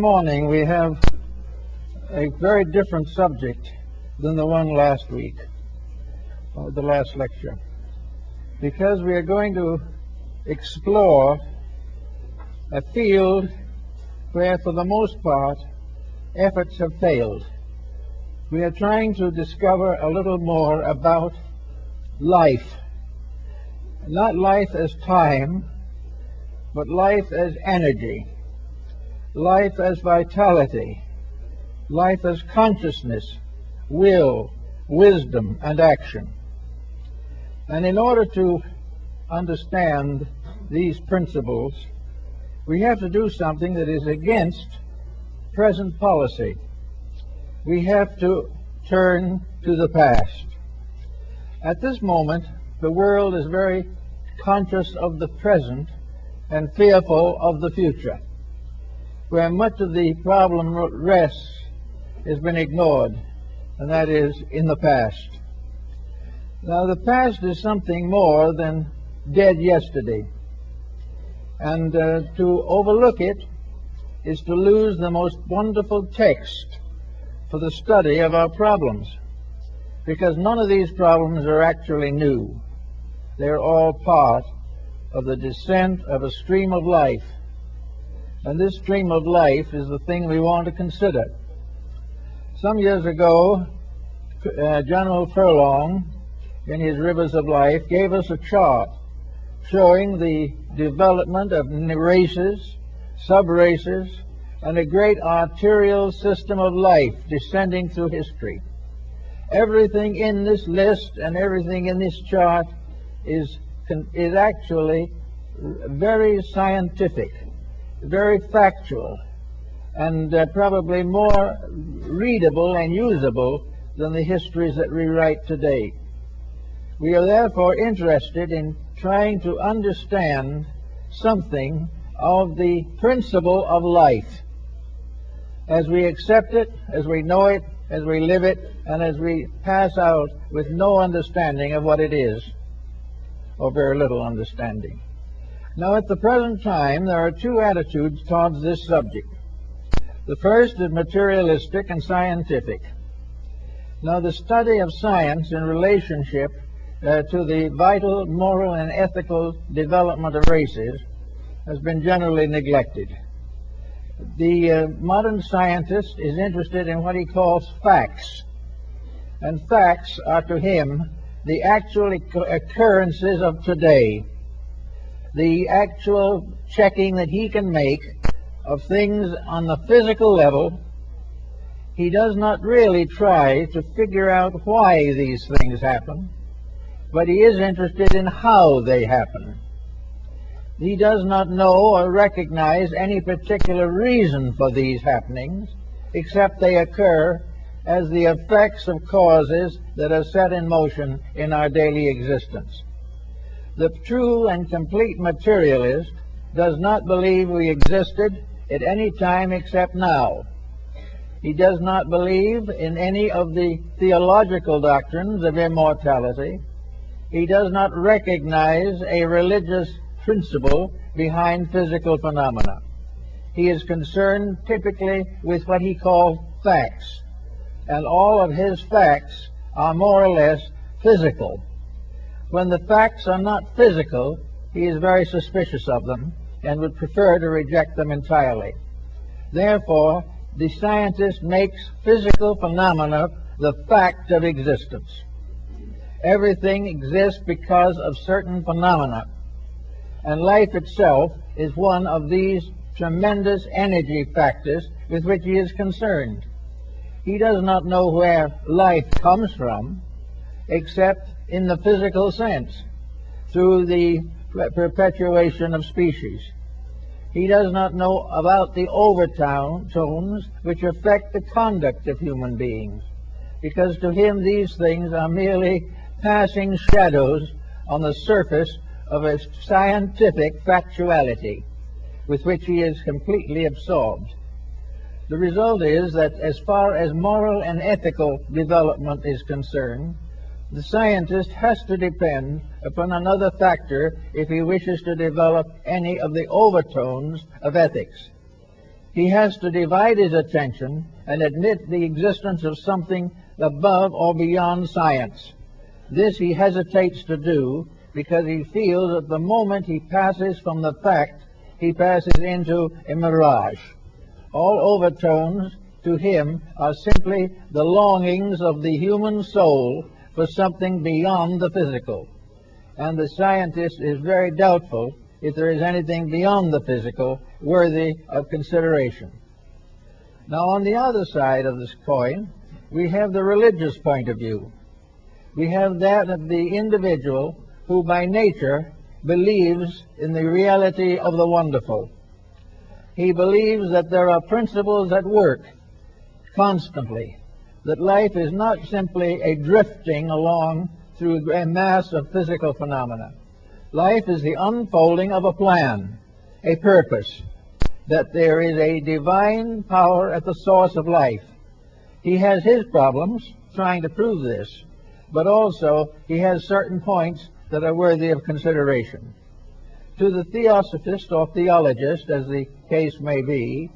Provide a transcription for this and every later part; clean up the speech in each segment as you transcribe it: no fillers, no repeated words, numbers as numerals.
morning we have a very different subject than the one last week, or the last lecture, because we are going to explore a field where, for the most part, efforts have failed. We are trying to discover a little more about life, not life as time, but life as energy, life as vitality, life as consciousness, will, wisdom, and action. And in order to understand these principles, we have to do something that is against present policy. We have to turn to the past. At this moment, the world is very conscious of the present and fearful of the future. Where much of the problem rests has been ignored, and that is in the past. Now, the past is something more than dead yesterday, and to overlook it is to lose the most wonderful text for the study of our problems, because none of these problems are actually new. They're all part of the descent of a stream of life, and this stream of life is the thing we want to consider. Some years ago, General Furlong, in his Rivers of Life, gave us a chart showing the development of races, sub-races, and a great arterial system of life descending through history. Everything in this list and everything in this chart is actually very scientific, very factual, and probably more readable and usable than the histories that we write today. We are therefore interested in trying to understand something of the principle of life as we accept it, as we know it, as we live it, and as we pass out with no understanding of what it is, or very little understanding. Now, at the present time, there are two attitudes towards this subject. The first is materialistic and scientific. Now, the study of science in relationship to the vital, moral, and ethical development of races has been generally neglected. The modern scientist is interested in what he calls facts, and facts are to him the actual occurrences of today, the actual checking that he can make of things on the physical level. He does not really try to figure out why these things happen, but he is interested in how they happen. He does not know or recognize any particular reason for these happenings, except they occur as the effects of causes that are set in motion in our daily existence. The true and complete materialist does not believe we existed at any time except now. He does not believe in any of the theological doctrines of immortality. He does not recognize a religious principle behind physical phenomena. He is concerned typically with what he calls facts, and all of his facts are more or less physical. When the facts are not physical, he is very suspicious of them and would prefer to reject them entirely. Therefore, the scientist makes physical phenomena the fact of existence. Everything exists because of certain phenomena, and life itself is one of these tremendous energy factors with which he is concerned. He does not know where life comes from, except in the physical sense, through the perpetuation of species. He does not know about the overtones which affect the conduct of human beings, because to him these things are merely passing shadows on the surface of a scientific factuality with which he is completely absorbed. The result is that as far as moral and ethical development is concerned, the scientist has to depend upon another factor if he wishes to develop any of the overtones of ethics. He has to divide his attention and admit the existence of something above or beyond science. This he hesitates to do because he feels that the moment he passes from the fact, he passes into a mirage. All overtones to him are simply the longings of the human soul for something beyond the physical. And the scientist is very doubtful if there is anything beyond the physical worthy of consideration. Now, on the other side of this coin, we have the religious point of view. We have that of the individual who by nature believes in the reality of the wonderful. He believes that there are principles at work constantly, that life is not simply a drifting along through a mass of physical phenomena. Life is the unfolding of a plan, a purpose, that there is a divine power at the source of life. He has his problems trying to prove this, but also he has certain points that are worthy of consideration. To the theosophist or theologist, as the case may be,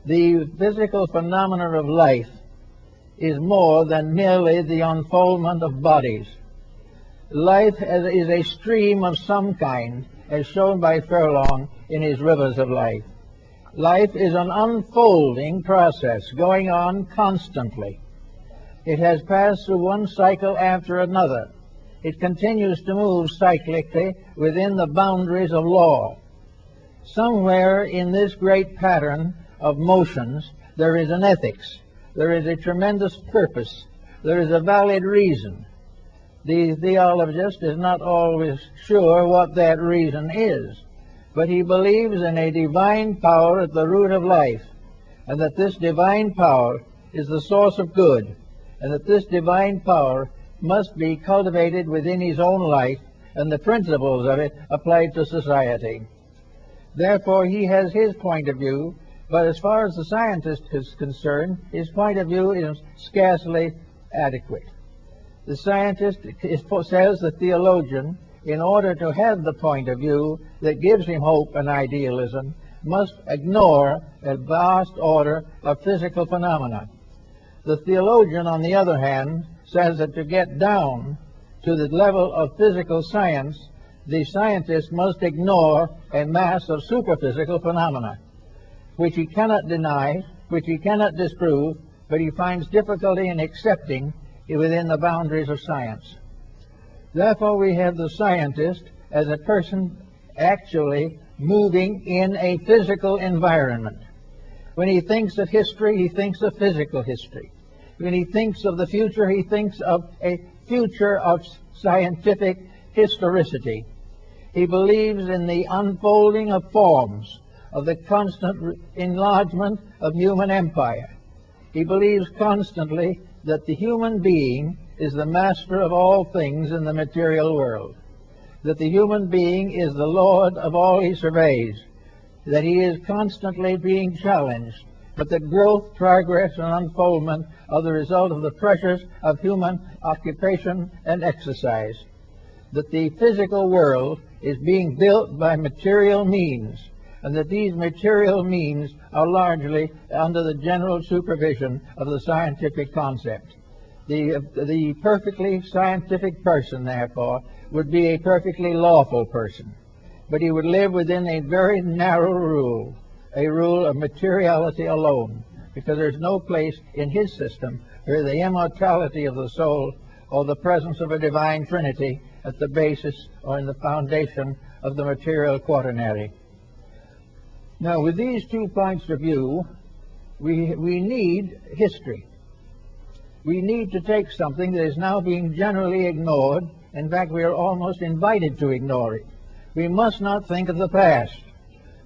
the physical phenomena of life is more than merely the unfoldment of bodies. Life is a stream of some kind, as shown by Furlong in his Rivers of Life. Life is an unfolding process going on constantly. It has passed through one cycle after another. It continues to move cyclically within the boundaries of law. Somewhere in this great pattern of motions, there is an ethics. There is a tremendous purpose. There is a valid reason. The theologist is not always sure what that reason is, but he believes in a divine power at the root of life, and that this divine power is the source of good, and that this divine power must be cultivated within his own life, and the principles of it applied to society. Therefore, he has his point of view, but as far as the scientist is concerned, his point of view is scarcely adequate. The scientist says the theologian, in order to have the point of view that gives him hope and idealism, must ignore a vast order of physical phenomena. The theologian, on the other hand, says that to get down to the level of physical science, the scientist must ignore a mass of superphysical phenomena, which he cannot deny, which he cannot disprove, but he finds difficulty in accepting within the boundaries of science. Therefore, we have the scientist as a person actually moving in a physical environment. When he thinks of history, he thinks of physical history. When he thinks of the future, he thinks of a future of scientific historicity. He believes in the unfolding of forms, of the constant enlargement of human empire. He believes constantly that the human being is the master of all things in the material world, that the human being is the lord of all he surveys, that he is constantly being challenged, but that growth, progress, and unfoldment are the result of the pressures of human occupation and exercise, that the physical world is being built by material means, and that these material means are largely under the general supervision of the scientific concept. The perfectly scientific person, therefore, would be a perfectly lawful person, but he would live within a very narrow rule, a rule of materiality alone, because there's no place in his system where the immortality of the soul or the presence of a divine trinity at the basis or in the foundation of the material quaternary. Now, with these 2 points of view, we need history. We need to take something that is now being generally ignored. In fact, we are almost invited to ignore it. We must not think of the past.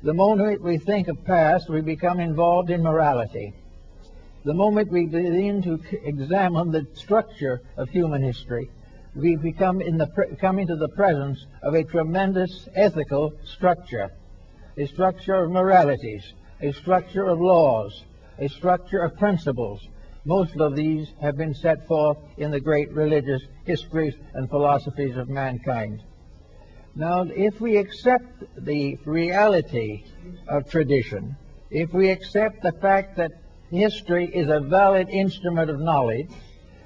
The moment we think of past, we become involved in morality. The moment we begin to examine the structure of human history, we come into the presence of a tremendous ethical structure, a structure of moralities, a structure of laws, a structure of principles. Most of these have been set forth in the great religious histories and philosophies of mankind. Now, if we accept the reality of tradition, if we accept the fact that history is a valid instrument of knowledge,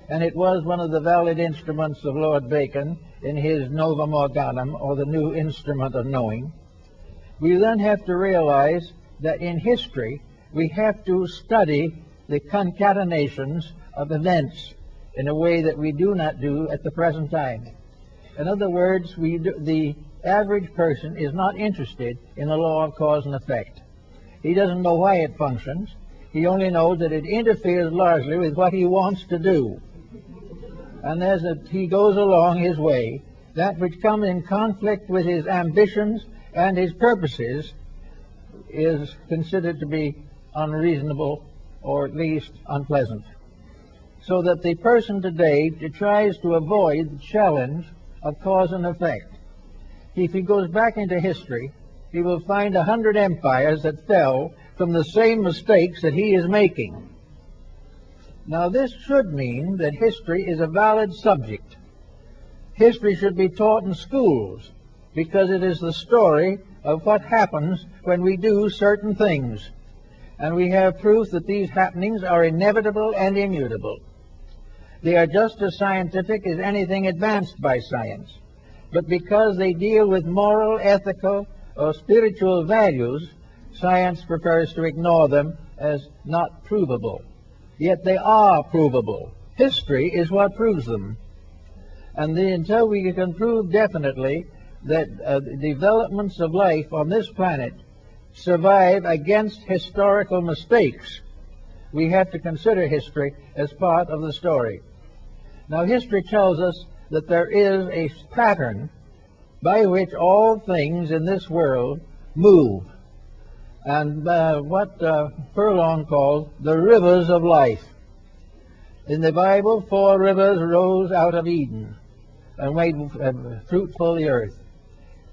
and it was one of the valid instruments of Lord Bacon in his Novum Organum, or the new instrument of knowing, we then have to realize that in history we have to study the concatenations of events in a way that we do not do at the present time. In other words, the average person is not interested in the law of cause and effect. He doesn't know why it functions. He only knows that it interferes largely with what he wants to do. And as he goes along his way, that which comes in conflict with his ambitions and his purposes is considered to be unreasonable, or at least unpleasant. So that the person today tries to avoid the challenge of cause and effect. If he goes back into history, he will find 100 empires that fell from the same mistakes that he is making. Now this should mean that history is a valid subject. History should be taught in schools because it is the story of what happens when we do certain things. And we have proof that these happenings are inevitable and immutable. They are just as scientific as anything advanced by science. But because they deal with moral, ethical, or spiritual values, science prefers to ignore them as not provable. Yet they are provable. History is what proves them. And until we can prove definitely that the developments of life on this planet survive against historical mistakes, we have to consider history as part of the story. Now, history tells us that there is a pattern by which all things in this world move, and what Furlong called the rivers of life. In the Bible, 4 rivers rose out of Eden and made fruitful the earth.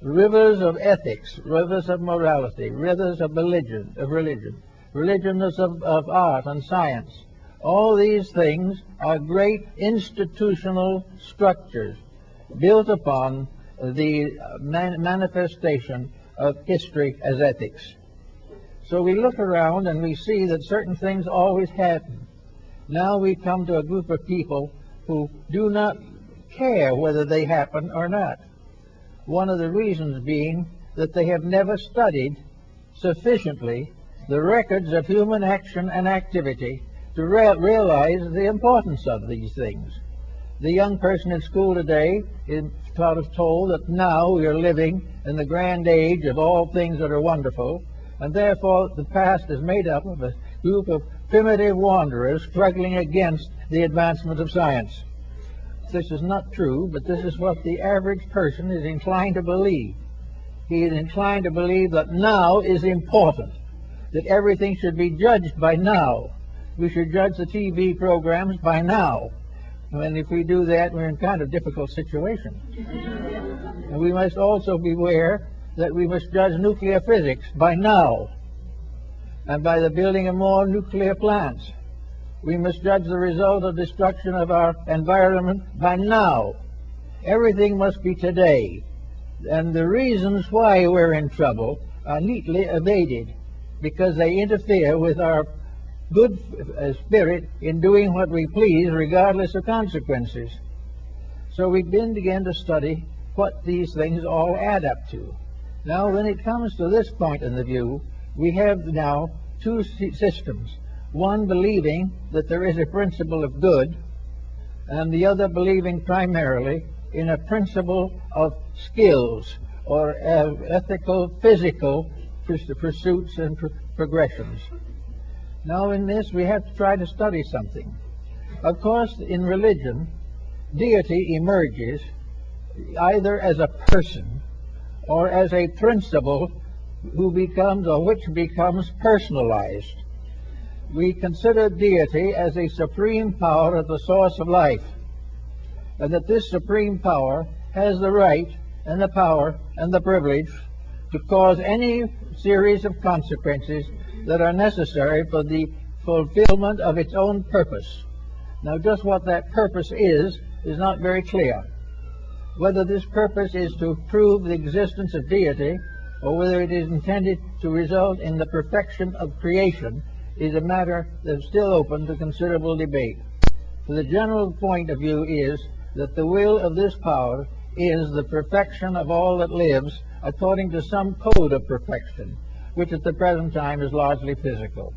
Rivers of ethics, rivers of morality, rivers of religion, religions of art and science. All these things are great institutional structures built upon the manifestation of history as ethics. So we look around and we see that certain things always happen. Now we come to a group of people who do not care whether they happen or not. One of the reasons being that they have never studied sufficiently the records of human action and activity to realize the importance of these things. The young person in school today is told that now we are living in the grand age of all things that are wonderful, and therefore the past is made up of a group of primitive wanderers struggling against the advancement of science. This is not true, but this is what the average person is inclined to believe. He is inclined to believe that now is important, that everything should be judged by now. We should judge the TV programs by now. And if we do that, we're in kind of difficult situation. And we must also beware that we must judge nuclear physics by now, and by the building of more nuclear plants. We must judge the result of destruction of our environment by now. Everything must be today. And the reasons why we're in trouble are neatly evaded, because they interfere with our good spirit in doing what we please regardless of consequences. So we begin to study what these things all add up to. Now when it comes to this point in the view, we have now 2 systems. One believing that there is a principle of good, and the other believing primarily in a principle of skills, or ethical, physical pursuits and progressions. Now in this we have to try to study something. Of course, in religion, deity emerges either as a person or as a principle who becomes, or which becomes, personalized. We consider deity as a supreme power at the source of life, and that this supreme power has the right and the power and the privilege to cause any series of consequences that are necessary for the fulfillment of its own purpose. Now just what that purpose is not very clear. Whether this purpose is to prove the existence of deity, or whether it is intended to result in the perfection of creation is a matter that is still open to considerable debate. For the general point of view is that the will of this power is the perfection of all that lives according to some code of perfection, which at the present time is largely physical.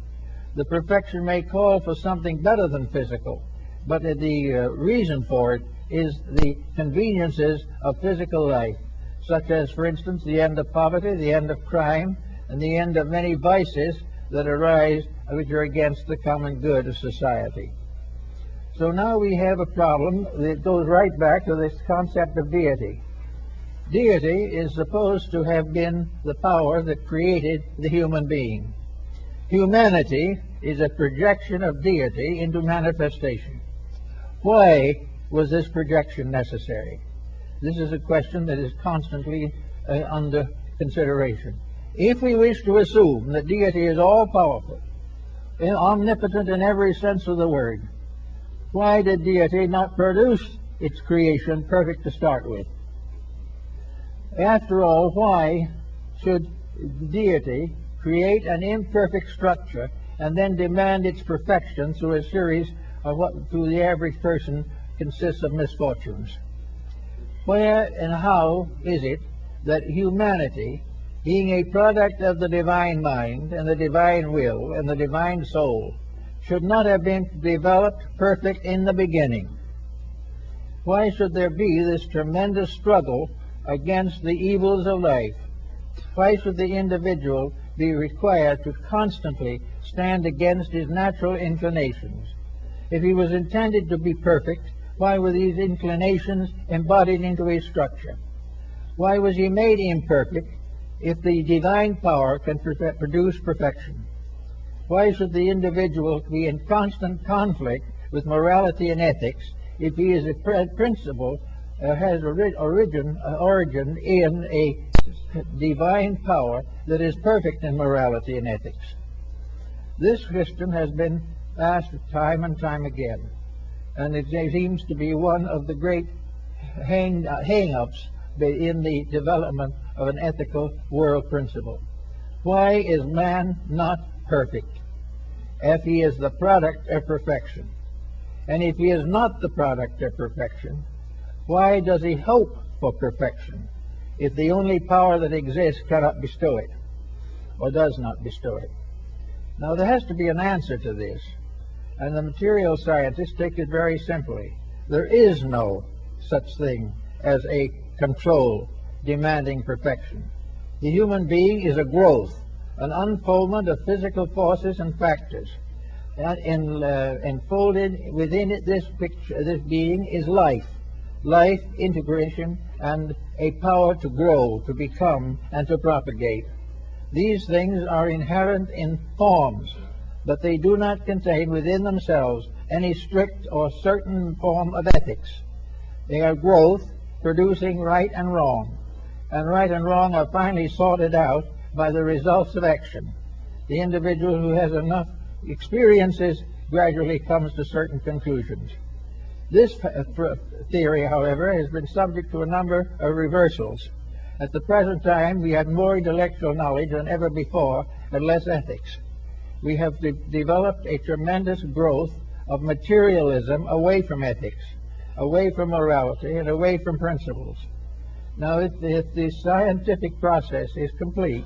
The perfection may call for something better than physical, but the reason for it is the conveniences of physical life, such as, for instance, the end of poverty, the end of crime, and the end of many vices that arise which are against the common good of society. So now we have a problem that goes right back to this concept of deity. Deity is supposed to have been the power that created the human being. Humanity is a projection of deity into manifestation. Why was this projection necessary? This is a question that is constantly under consideration. If we wish to assume that deity is all-powerful, omnipotent in every sense of the word, why did deity not produce its creation perfect to start with? After all, why should deity create an imperfect structure and then demand its perfection through a series of what to the average person consists of misfortunes? Where and how is it that humanity, being a product of the divine mind and the divine will and the divine soul, should not have been developed perfect in the beginning? Why should there be this tremendous struggle against the evils of life? Why should the individual be required to constantly stand against his natural inclinations? If he was intended to be perfect, why were these inclinations embodied into his structure? Why was he made imperfect if the divine power can produce perfection? Why should the individual be in constant conflict with morality and ethics if he is a principle has origin in a divine power that is perfect in morality and ethics? This question has been asked time and time again, and it seems to be one of the great hang-ups in the development of an ethical world principle. Why is man not perfect if he is the product of perfection? And if he is not the product of perfection, why does he hope for perfection if the only power that exists cannot bestow it, or does not bestow it? Now, there has to be an answer to this, and the material scientists take it very simply. There is no such thing as a control demanding perfection. The human being is a growth, an unfoldment of physical forces and factors. And enfolded within it, this being is life, integration, and a power to grow, to become, and to propagate. These things are inherent in forms, but they do not contain within themselves any strict or certain form of ethics. They are growth, producing right and wrong are finally sorted out by the results of action. The individual who has enough experiences gradually comes to certain conclusions. This theory, however, has been subject to a number of reversals. At the present time, we have more intellectual knowledge than ever before and less ethics. We have developed a tremendous growth of materialism away from ethics, away from morality, and away from principles. Now, if the scientific process is complete,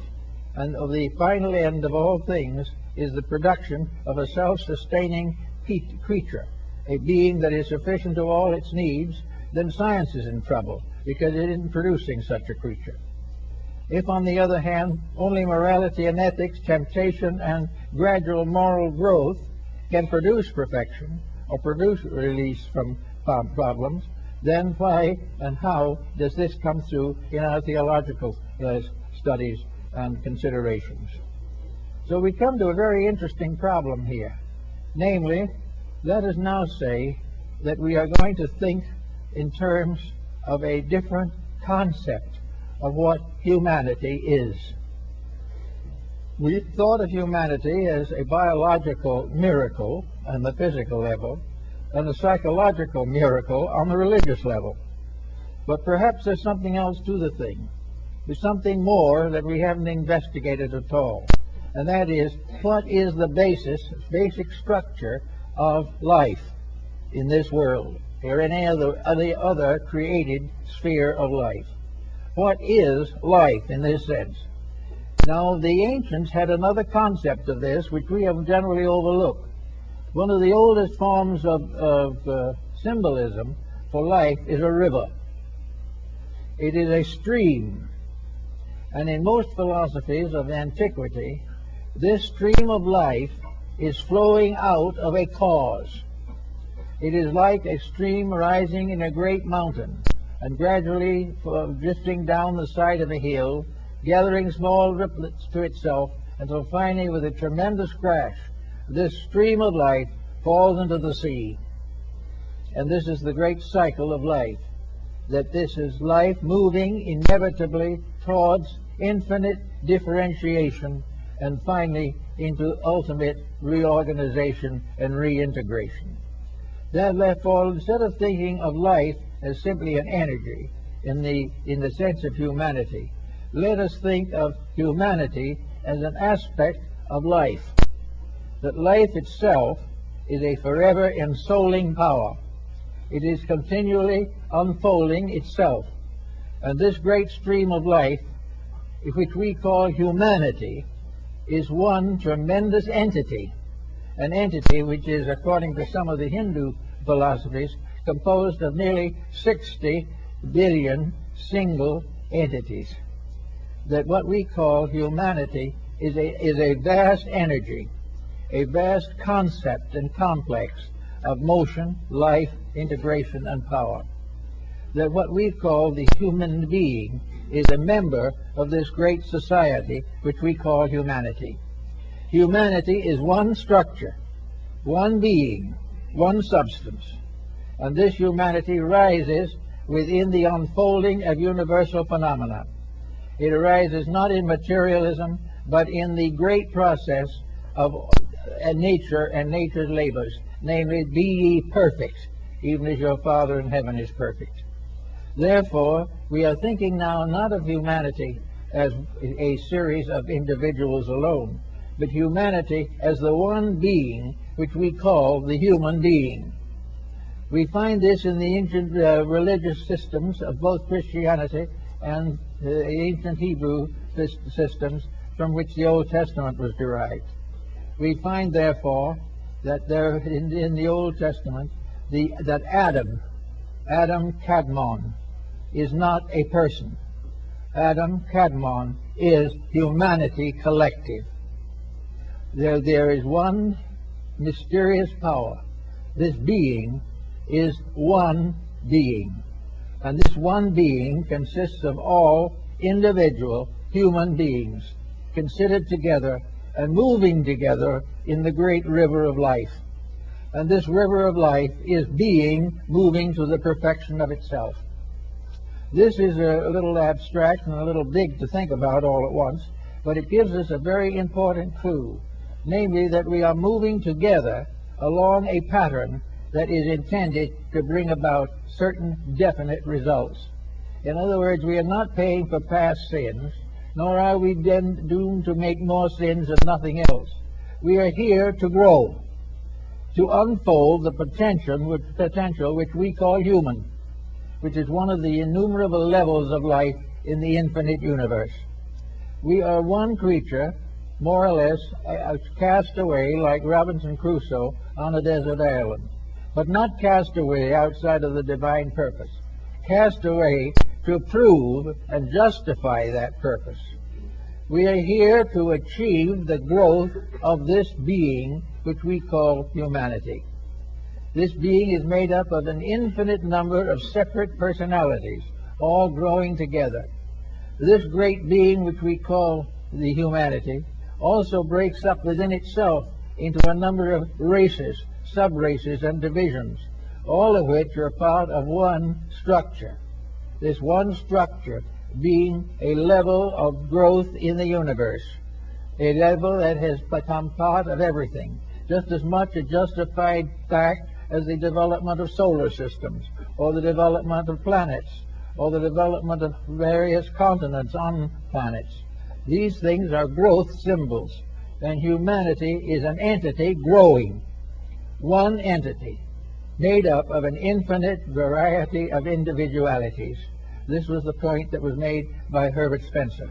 and the final end of all things is the production of a self-sustaining creature, a being that is sufficient to all its needs, then science is in trouble, because it isn't producing such a creature. If, on the other hand, only morality and ethics, temptation, and gradual moral growth can produce perfection, or produce release from problems, then why and how does this come through in our theological studies and considerations? So we come to a very interesting problem here. Namely, let us now say that we are going to think in terms of a different concept of what humanity is. We thought of humanity as a biological miracle on the physical level and a psychological miracle on the religious level. But perhaps there's something else to the thing. with something more that we haven't investigated at all. And that is, what is the basic structure of life in this world, or any other created sphere of life? What is life in this sense? Now, the ancients had another concept of this, which we have generally overlooked. One of the oldest forms of symbolism for life is a river. It is a stream. And in most philosophies of antiquity, this stream of life is flowing out of a cause. It is like a stream rising in a great mountain and gradually drifting down the side of a hill, gathering small riplets to itself until finally, with a tremendous crash, this stream of life falls into the sea. And this is the great cycle of life, that this is life moving inevitably towards infinite differentiation and finally into ultimate reorganization and reintegration. Therefore, instead of thinking of life as simply an energy in the sense of humanity, let us think of humanity as an aspect of life, that life itself is a forever ensouling power. It is continually unfolding itself. And this great stream of life, which we call humanity, is one tremendous entity, an entity which is, according to some of the Hindu philosophies, composed of nearly 60 billion single entities. That what we call humanity is a vast energy, a vast concept and complex of motion, life, integration, and power. That what we call the human being is a member of this great society which we call humanity. Humanity is one structure, one being, one substance, and this humanity rises within the unfolding of universal phenomena. It arises not in materialism, but in the great process of nature and nature's labors, namely, be ye perfect, even as your Father in heaven is perfect. Therefore, we are thinking now not of humanity as a series of individuals alone, but humanity as the one being which we call the human being. We find this in the ancient religious systems of both Christianity and the ancient Hebrew systems from which the Old Testament was derived. We find, therefore, that there in the Old Testament that Adam Kadmon, is not a person. Adam Kadmon is humanity collective. There is one mysterious power. This being is one being. And this one being consists of all individual human beings considered together and moving together in the great river of life. And this river of life is being moving to the perfection of itself. This is a little abstract and a little big to think about all at once, but it gives us a very important clue, namely that we are moving together along a pattern that is intended to bring about certain definite results. In other words, we are not paying for past sins, nor are we then doomed to make more sins and nothing else. We are here to grow, to unfold the potential which we call human, which is one of the innumerable levels of life in the infinite universe. We are one creature, more or less, cast away like Robinson Crusoe on a desert island, but not cast away outside of the divine purpose, cast away to prove and justify that purpose. We are here to achieve the growth of this being which we call humanity. This being is made up of an infinite number of separate personalities, all growing together. This great being which we call the humanity also breaks up within itself into a number of races, sub-races, and divisions, all of which are part of one structure. This one structure being a level of growth in the universe, a level that has become part of everything, just as much a justified fact as the development of solar systems, or the development of planets, or the development of various continents on planets. These things are growth symbols, and humanity is an entity growing, one entity, made up of an infinite variety of individualities. This was the point that was made by Herbert Spencer,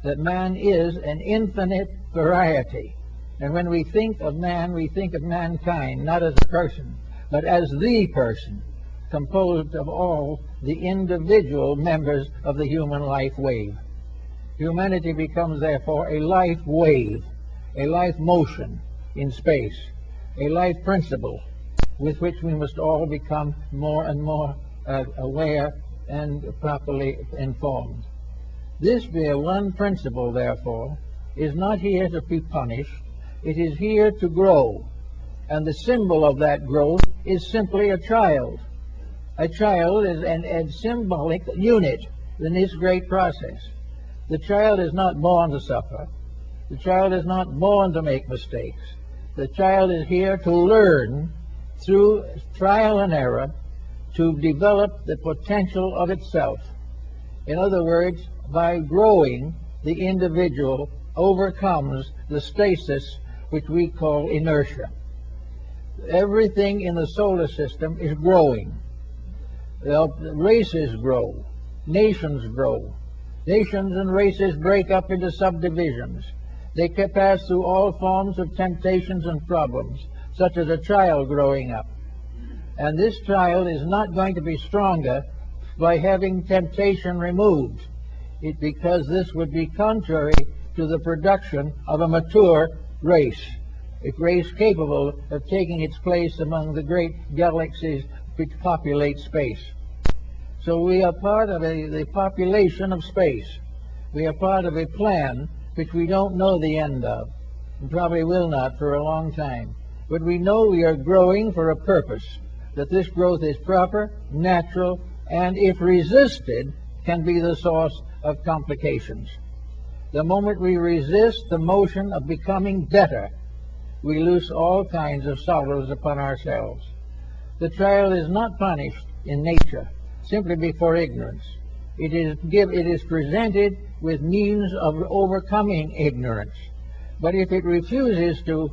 that man is an infinite variety. And when we think of man, we think of mankind not as a person, but as the person, composed of all the individual members of the human life wave. Humanity becomes, therefore, a life wave, a life motion in space, a life principle with which we must all become more and more aware and properly informed. This mere one principle, therefore, is not here to be punished. It is here to grow. And the symbol of that growth is simply a child. A child is a symbolic unit in this great process. The child is not born to suffer. The child is not born to make mistakes. The child is here to learn through trial and error to develop the potential of itself. In other words, by growing, the individual overcomes the stasis which we call inertia. Everything in the solar system is growing. Races grow, nations grow. Nations and races break up into subdivisions. They can pass through all forms of temptations and problems, such as a child growing up. And this child is not going to be stronger by having temptation removed, because this would be contrary to the production of a mature race, a race capable of taking its place among the great galaxies which populate space. So we are part of the population of space. We are part of a plan which we don't know the end of, and probably will not for a long time. But we know we are growing for a purpose, that this growth is proper, natural, and if resisted, can be the source of complications. The moment we resist the motion of becoming better, we loose all kinds of sorrows upon ourselves. The child is not punished in nature simply before ignorance. It is presented with means of overcoming ignorance. But if it refuses to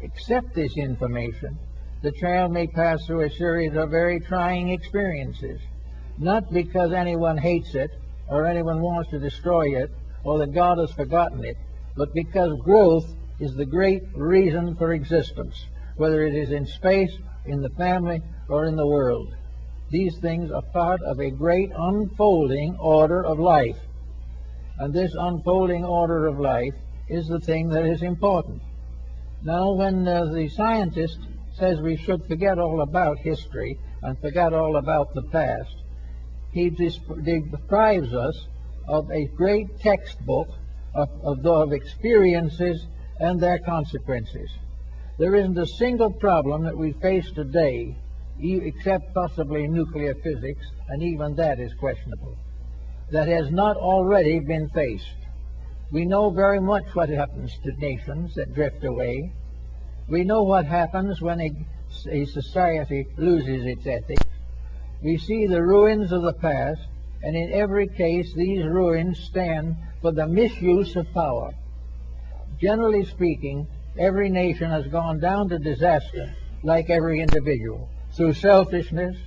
accept this information, the child may pass through a series of very trying experiences, not because anyone hates it or anyone wants to destroy it or that God has forgotten it, but because growth is the great reason for existence, whether it is in space, in the family, or in the world. These things are part of a great unfolding order of life. And this unfolding order of life is the thing that is important. Now, when the scientist says we should forget all about history and forget all about the past, he deprives us of a great textbook of experiences and their consequences. There isn't a single problem that we face today, except possibly nuclear physics, and even that is questionable, that has not already been faced. We know very much what happens to nations that drift away. We know what happens when a society loses its ethics. We see the ruins of the past, and in every case these ruins stand for the misuse of power. Generally speaking, every nation has gone down to disaster, like every individual, through selfishness,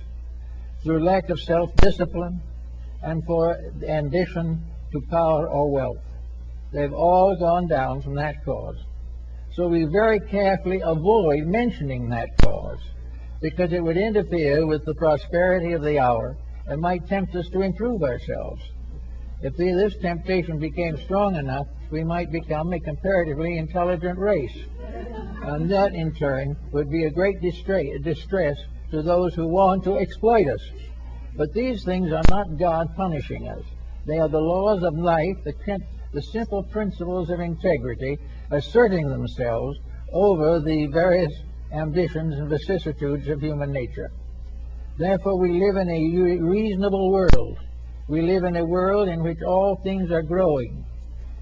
through lack of self-discipline, and for ambition to power or wealth. They've all gone down from that cause. So we very carefully avoid mentioning that cause, because it would interfere with the prosperity of the hour and might tempt us to improve ourselves. If this temptation became strong enough, we might become a comparatively intelligent race. And that, in turn, would be a great distress to those who want to exploit us. But these things are not God punishing us. They are the laws of life, the simple principles of integrity asserting themselves over the various ambitions and vicissitudes of human nature. Therefore, we live in a reasonable world. We live in a world in which all things are growing.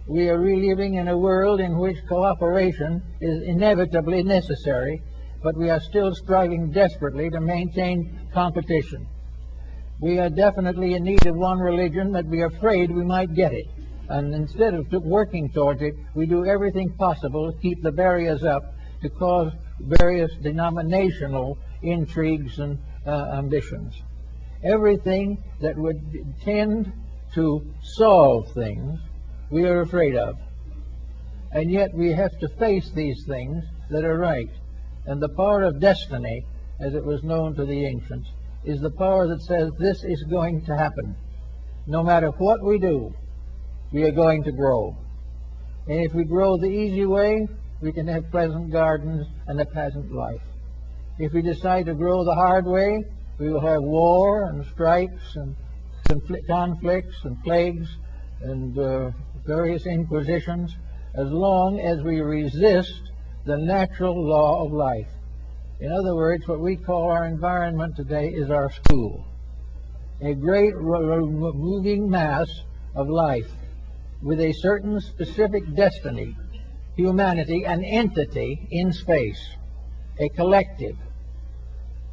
We are living in a world in which cooperation is inevitably necessary, but we are still striving desperately to maintain competition. We are definitely in need of one religion, but we are afraid we might get it. And instead of working towards it, we do everything possible to keep the barriers up, to cause various denominational intrigues and ambitions. Everything that would tend to solve things, we are afraid of. And yet we have to face these things that are right. And the power of destiny, as it was known to the ancients, is the power that says this is going to happen. No matter what we do, we are going to grow. And if we grow the easy way, we can have pleasant gardens and a pleasant life. If we decide to grow the hard way, we will have war and strikes and conflicts and plagues and various inquisitions, as long as we resist the natural law of life. In other words, what we call our environment today is our school, a great moving mass of life with a certain specific destiny, humanity, an entity in space, a collective.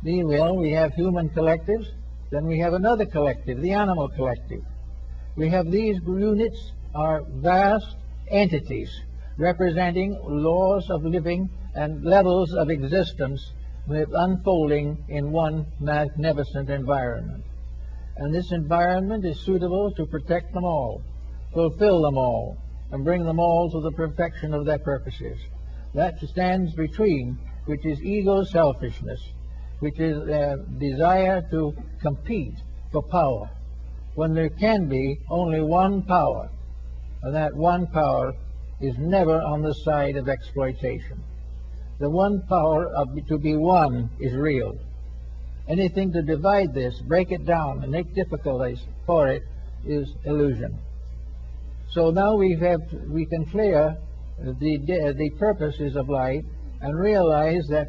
Meanwhile, we have human collectives, then we have another collective, the animal collective. We have these units are vast entities representing laws of living and levels of existence with unfolding in one magnificent environment. And this environment is suitable to protect them all, fulfill them all, and bring them all to the perfection of their purposes. That stands between, which is ego selfishness, which is a desire to compete for power, when there can be only one power, and that one power is never on the side of exploitation. The one power to be one is real. Anything to divide this, break it down, and make difficulties for it is illusion. So now we can clear the purposes of life and realize that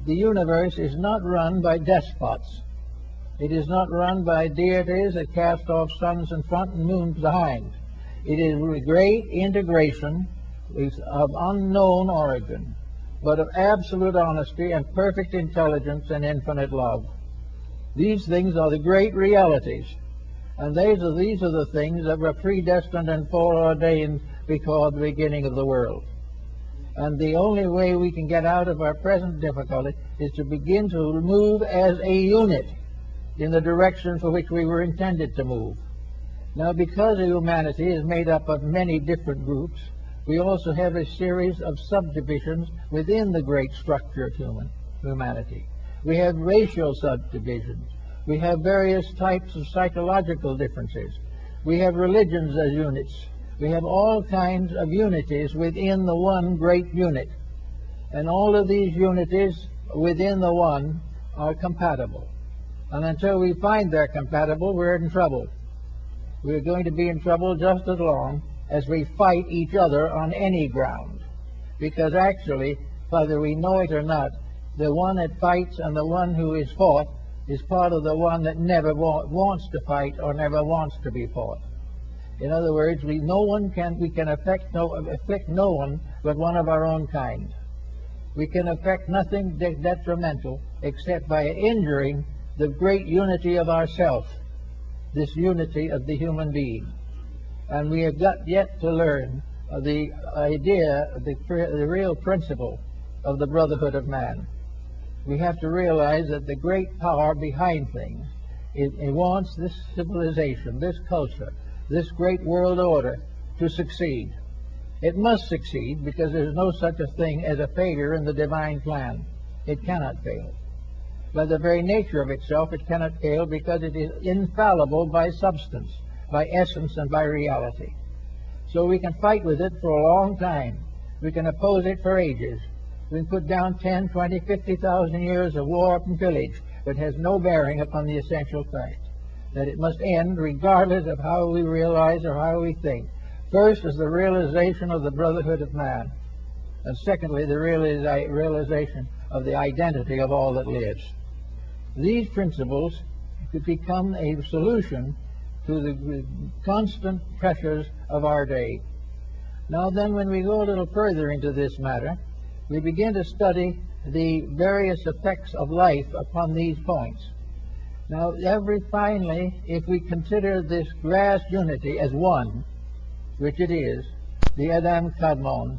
the universe is not run by despots. It is not run by deities that cast off suns in front and moons behind. It is a great integration of unknown origin, but of absolute honesty and perfect intelligence and infinite love. These things are the great realities, and these are the things that were predestined and foreordained before the beginning of the world. And the only way we can get out of our present difficulty is to begin to move as a unit in the direction for which we were intended to move. Now, because humanity is made up of many different groups, we also have a series of subdivisions within the great structure of humanity. We have racial subdivisions. We have various types of psychological differences. We have religions as units. We have all kinds of unities within the one great unit. And all of these unities within the one are compatible. And until we find they're compatible, we're in trouble. We're going to be in trouble just as long as we fight each other on any ground. Because actually, whether we know it or not, the one that fights and the one who is fought is part of the one that never wants to fight or never wants to be fought. In other words, we can afflict no one but one of our own kind. We can affect nothing detrimental except by injuring the great unity of ourself, this unity of the human being. And we have got yet to learn the idea, the real principle of the brotherhood of man. We have to realize that the great power behind things, it wants this civilization, this culture, this great world order to succeed. It must succeed because there's no such a thing as a failure in the divine plan. It cannot fail. By the very nature of itself, it cannot fail because it is infallible by substance, by essence, and by reality. So we can fight with it for a long time. We can oppose it for ages. We can put down 10, 20, 50,000 years of war and pillage, but has no bearing upon the essential fact that it must end regardless of how we realize or how we think. First is the realization of the brotherhood of man, and secondly, the realization of the identity of all that lives. These principles could become a solution to the constant pressures of our day. Now then, when we go a little further into this matter, we begin to study the various effects of life upon these points. Now, finally, if we consider this vast unity as one, which it is, the Adam Kadmon,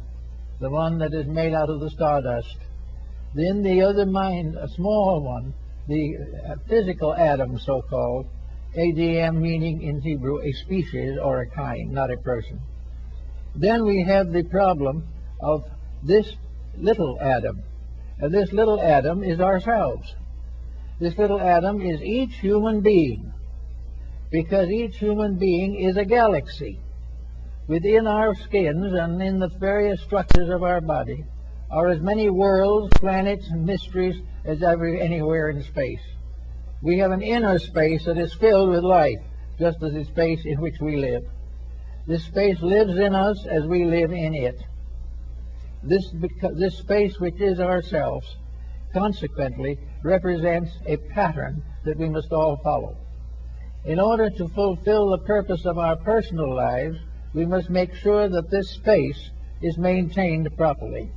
the one that is made out of the stardust, then the other mind, a small one, the physical atom, so-called, ADM meaning in Hebrew a species or a kind, not a person. Then we have the problem of this little atom. And this little atom is ourselves. This little atom is each human being, because each human being is a galaxy. Within our skins and in the various structures of our body are as many worlds, planets, and mysteries as anywhere in space. We have an inner space that is filled with life, just as the space in which we live. This space lives in us as we live in it. This space, which is ourselves, consequently represents a pattern that we must all follow. In order to fulfill the purpose of our personal lives, we must make sure that this space is maintained properly.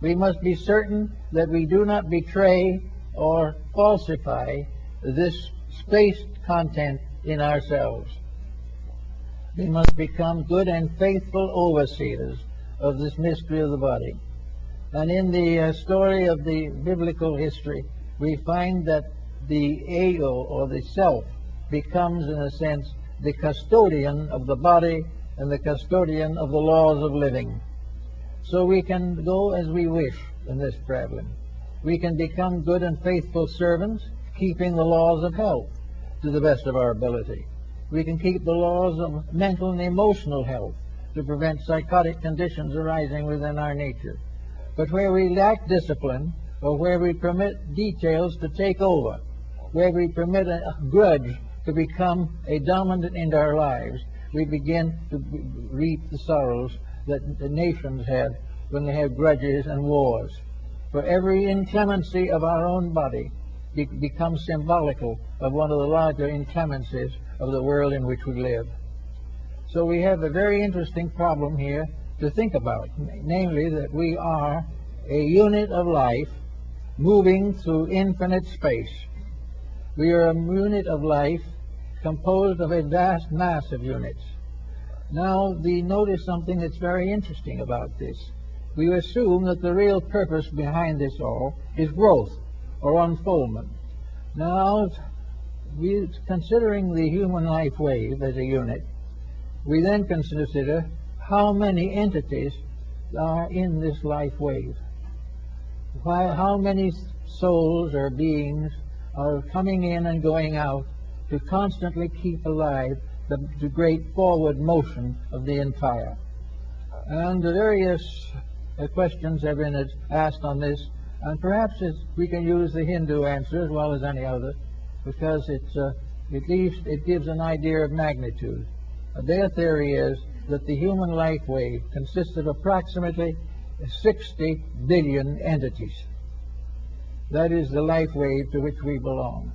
We must be certain that we do not betray or falsify this space content in ourselves. We must become good and faithful overseers of this mystery of the body. And in the story of the biblical history, we find that the ego, or the self, becomes, in a sense, the custodian of the body and the custodian of the laws of living. So we can go as we wish in this traveling. We can become good and faithful servants, keeping the laws of health to the best of our ability. We can keep the laws of mental and emotional health to prevent psychotic conditions arising within our nature. But where we lack discipline, or where we permit details to take over, where we permit a grudge to become a dominant in our lives, we begin to reap the sorrows that the nations had when they had grudges and wars. For every inclemency of our own body becomes symbolical of one of the larger inclemencies of the world in which we live. So we have a very interesting problem here to think about, namely that we are a unit of life moving through infinite space. We are a unit of life composed of a vast mass of units. Now, notice something that's very interesting about this. We assume that the real purpose behind this all is growth or unfoldment. Now, considering the human life wave as a unit, we then consider how many entities are in this life wave. How many souls or beings are coming in and going out to constantly keep alive the great forward motion of the entire. And the various questions have been asked on this, and perhaps we can use the Hindu answer as well as any other, because it gives an idea of magnitude. Their theory is that the human life wave consists of approximately 60 billion entities. That is the life wave to which we belong.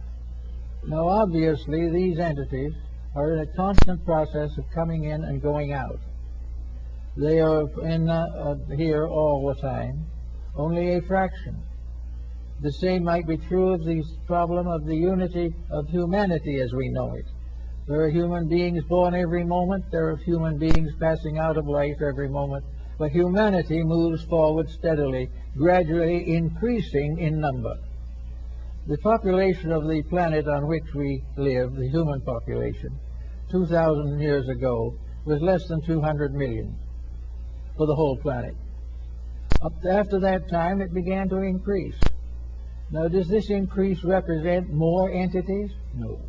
Now, obviously, these entities are in a constant process of coming in and going out. They are here all the time, only a fraction. The same might be true of the problem of the unity of humanity as we know it. There are human beings born every moment. There are human beings passing out of life every moment. But humanity moves forward steadily, gradually increasing in number. The population of the planet on which we live, the human population, 2,000 years ago, was less than 200 million for the whole planet. After that time, it began to increase. Now, does this increase represent more entities? No.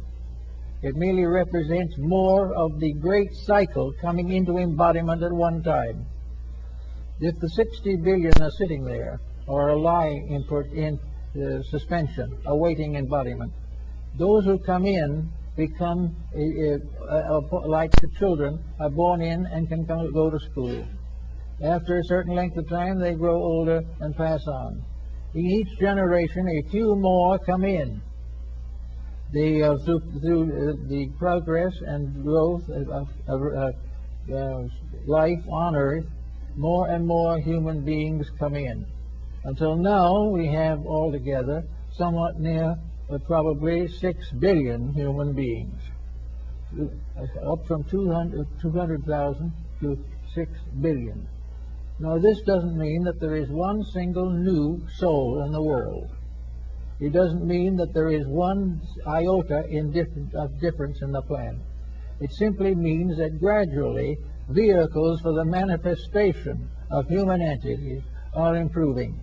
It merely represents more of the great cycle coming into embodiment at one time. If the 60 billion are sitting there, or are lying in suspension, awaiting embodiment, those who come in become like the children, are born in and can go to school. After a certain length of time, they grow older and pass on. In each generation, a few more come in. Through the progress and growth of life on Earth, more and more human beings come in. Until now, we have altogether somewhat near probably 6 billion human beings, up from 200,000 to 6 billion. Now, this doesn't mean that there is one single new soul in the world. It doesn't mean that there is one iota of difference in the plan. It simply means that gradually vehicles for the manifestation of human entities are improving,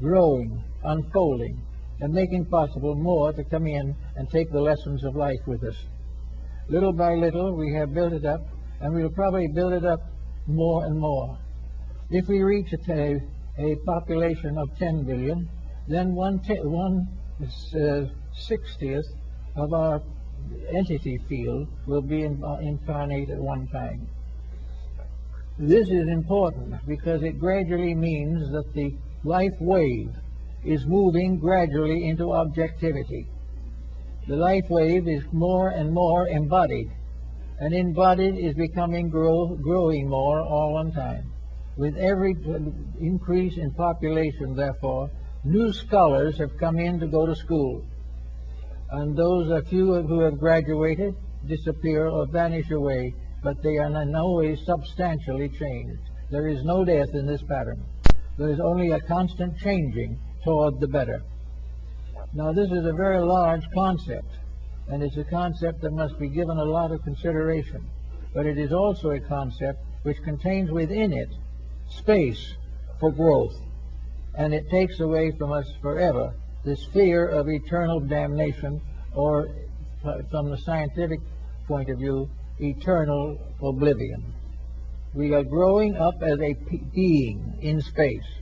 growing, unfolding, and making possible more to come in and take the lessons of life with us. Little by little, we have built it up, and we'll probably build it up more and more. If we reach a population of 10 billion, then 1/60th of our entity field will be incarnate at one time. This is important because it gradually means that the life wave is moving gradually into objectivity. The life wave is more and more embodied, and embodied is becoming growing more all the time. With every increase in population, therefore, new scholars have come in to go to school, and those few who have graduated disappear or vanish away, but they are in no way substantially changed. There is no death in this pattern. There is only a constant changing toward the better. Now, this is a very large concept, and it's a concept that must be given a lot of consideration, but it is also a concept which contains within it space for growth, and it takes away from us forever this fear of eternal damnation, or from the scientific point of view, eternal oblivion. We are growing up as a being in space.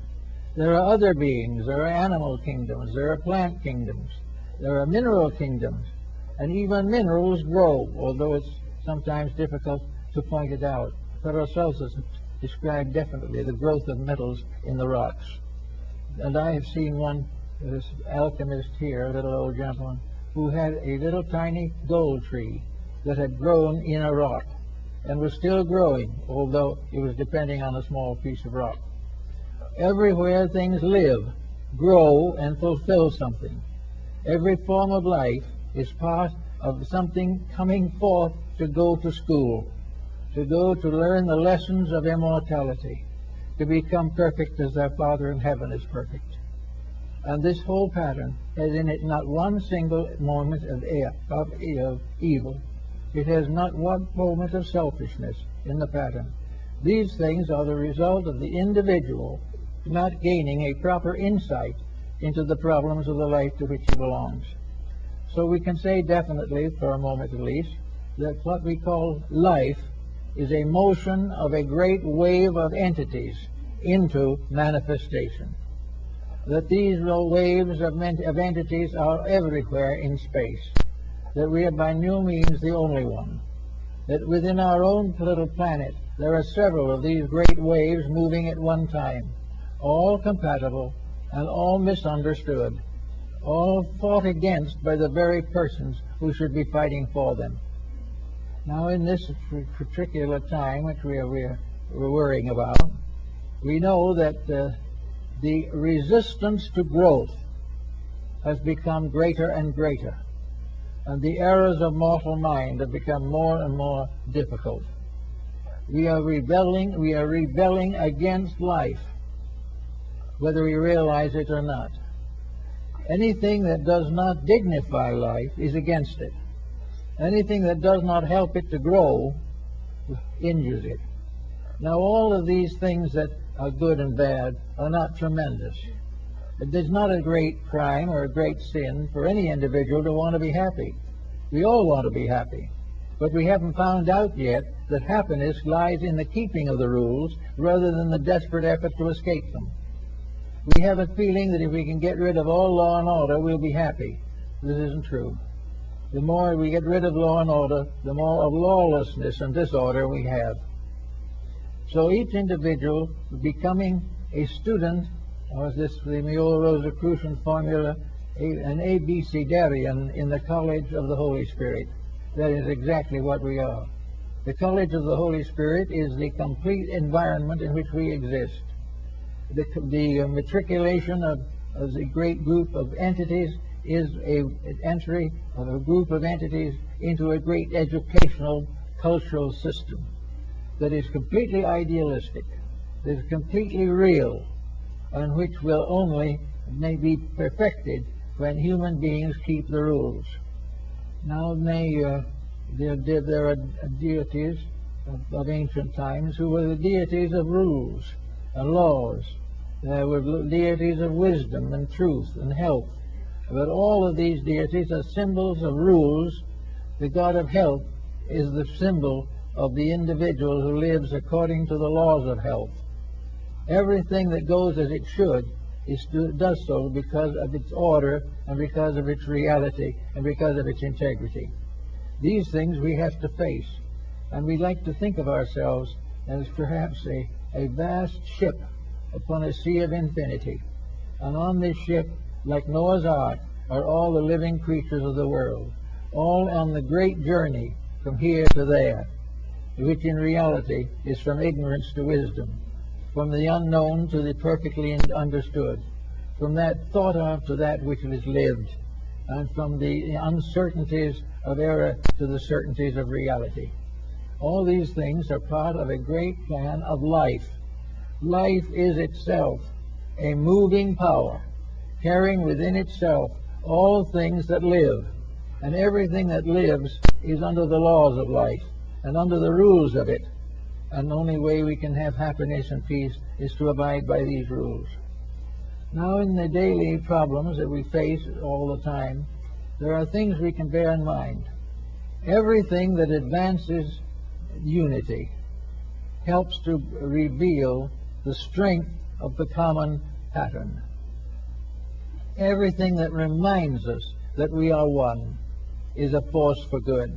There are other beings. There are animal kingdoms. There are plant kingdoms. There are mineral kingdoms. And even minerals grow, although it's sometimes difficult to point it out. Paracelsus described definitely the growth of metals in the rocks. And I have seen this alchemist here, a little old gentleman, who had a little tiny gold tree that had grown in a rock and was still growing, although it was depending on a small piece of rock. Everywhere things live, grow, and fulfill something. Every form of life is part of something coming forth to go to school, to go to learn the lessons of immortality, to become perfect as their Father in heaven is perfect. And this whole pattern has in it not one single moment of evil. It has not one moment of selfishness in the pattern. These things are the result of the individual not gaining a proper insight into the problems of the life to which he belongs. So we can say definitely, for a moment at least, that what we call life is a motion of a great wave of entities into manifestation. That these waves of entities are everywhere in space. That we are by no means the only one. That within our own little planet there are several of these great waves moving at one time, all compatible and all misunderstood, all fought against by the very persons who should be fighting for them. Now, in this particular time which we're worrying about, we know that the resistance to growth has become greater and greater, and the errors of mortal mind have become more and more difficult. We are rebelling against life, whether we realize it or not. Anything that does not dignify life is against it. Anything that does not help it to grow injures it. Now, all of these things that are good and bad are not tremendous. It is not a great crime or a great sin for any individual to want to be happy. We all want to be happy. But we haven't found out yet that happiness lies in the keeping of the rules rather than the desperate effort to escape them. We have a feeling that if we can get rid of all law and order, we'll be happy. This isn't true. The more we get rid of law and order, the more of lawlessness and disorder we have. So each individual becoming a student, or as the old Rosicrucian formula, an abecedarian in the College of the Holy Spirit. That is exactly what we are. The College of the Holy Spirit is the complete environment in which we exist. The matriculation of the great group of entities is an entry of a group of entities into a great educational, cultural system that is completely idealistic, that is completely real, and which will only may be perfected when human beings keep the rules. Now there are deities of ancient times who were the deities of rules and laws. There were deities of wisdom and truth and health. But all of these deities are symbols of rules. The god of health is the symbol of the individual who lives according to the laws of health. Everything that goes as it should does so because of its order and because of its reality and because of its integrity. These things we have to face, and we like to think of ourselves as perhaps a vast ship upon a sea of infinity. And on this ship, like Noah's Ark, are all the living creatures of the world, all on the great journey from here to there, which in reality is from ignorance to wisdom, from the unknown to the perfectly understood, from that thought of to that which is lived, and from the uncertainties of error to the certainties of reality. All these things are part of a great plan of life. Life is itself a moving power, carrying within itself all things that live, and everything that lives is under the laws of life and under the rules of it. And the only way we can have happiness and peace is to abide by these rules. Now, in the daily problems that we face all the time, there are things we can bear in mind. Everything that advances unity helps to reveal the strength of the common pattern. Everything that reminds us that we are one is a force for good.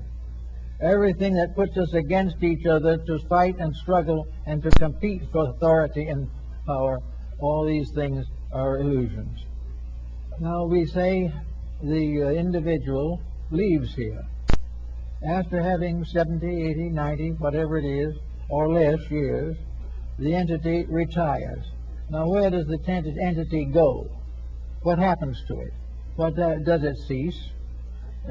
Everything that puts us against each other to fight and struggle and to compete for authority and power, all these things are illusions. Now we say the individual leaves here. After having 70, 80, 90, whatever it is, or less years, the entity retires. Now where does the entity go? What happens to it? Does it cease?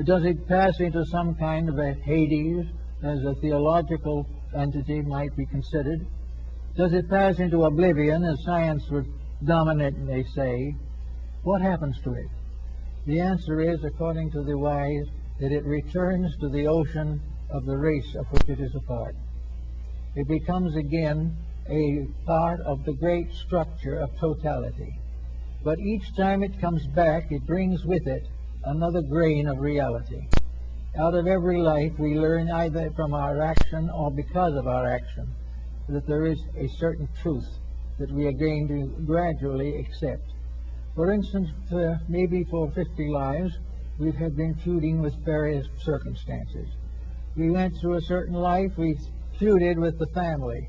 Does it pass into some kind of a Hades, as a theological entity might be considered? Does it pass into oblivion, as science would dominantly say? What happens to it? The answer is, according to the wise, that it returns to the ocean of the race of which it is a part. It becomes again a part of the great structure of totality. But each time it comes back, it brings with it another grain of reality. Out of every life we learn, either from our action or because of our action, that there is a certain truth that we are going to gradually accept. For instance, maybe for 50 lives, we have been feuding with various circumstances. We went through a certain life, we feuded with the family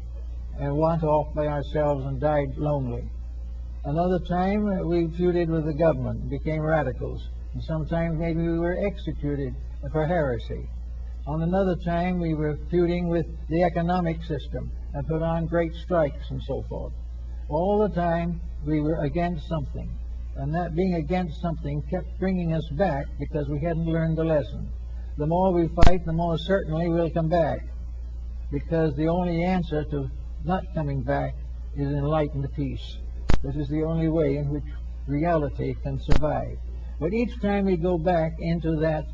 and went off by ourselves and died lonely. Another time we feuded with the government, became radicals, and sometimes maybe we were executed for heresy. On another time we were feuding with the economic system and put on great strikes and so forth. All the time we were against something, and that being against something kept bringing us back because we hadn't learned the lesson. The more we fight, the more certainly we'll come back, because the only answer to not coming back is enlightened peace. This is the only way in which reality can survive. But each time we go back into that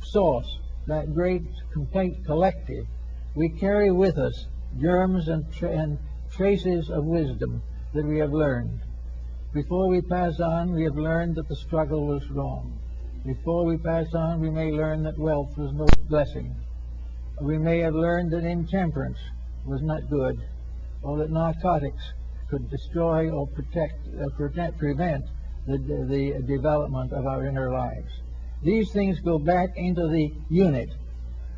source, that great complete collective, we carry with us germs and traces of wisdom that we have learned. Before we pass on, we have learned that the struggle was wrong. Before we pass on, we may learn that wealth was no blessing. We may have learned that intemperance was not good, or that narcotics could destroy or prevent the development of our inner lives. These things go back into the unit,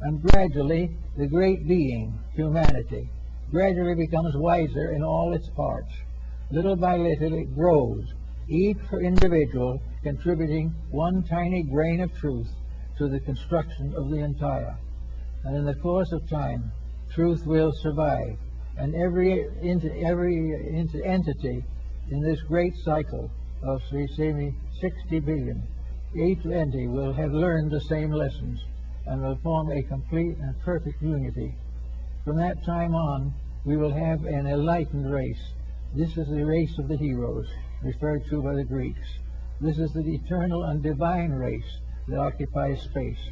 and gradually the great being, humanity, gradually becomes wiser in all its parts. Little by little it grows, each individual contributing one tiny grain of truth to the construction of the entire. And in the course of time, truth will survive, and every entity in this great cycle of, say, 60 billion each entity will have learned the same lessons and will form a complete and perfect unity. From that time on, we will have an enlightened race. This is the race of the heroes, referred to by the Greeks. This is the eternal and divine race that occupies space,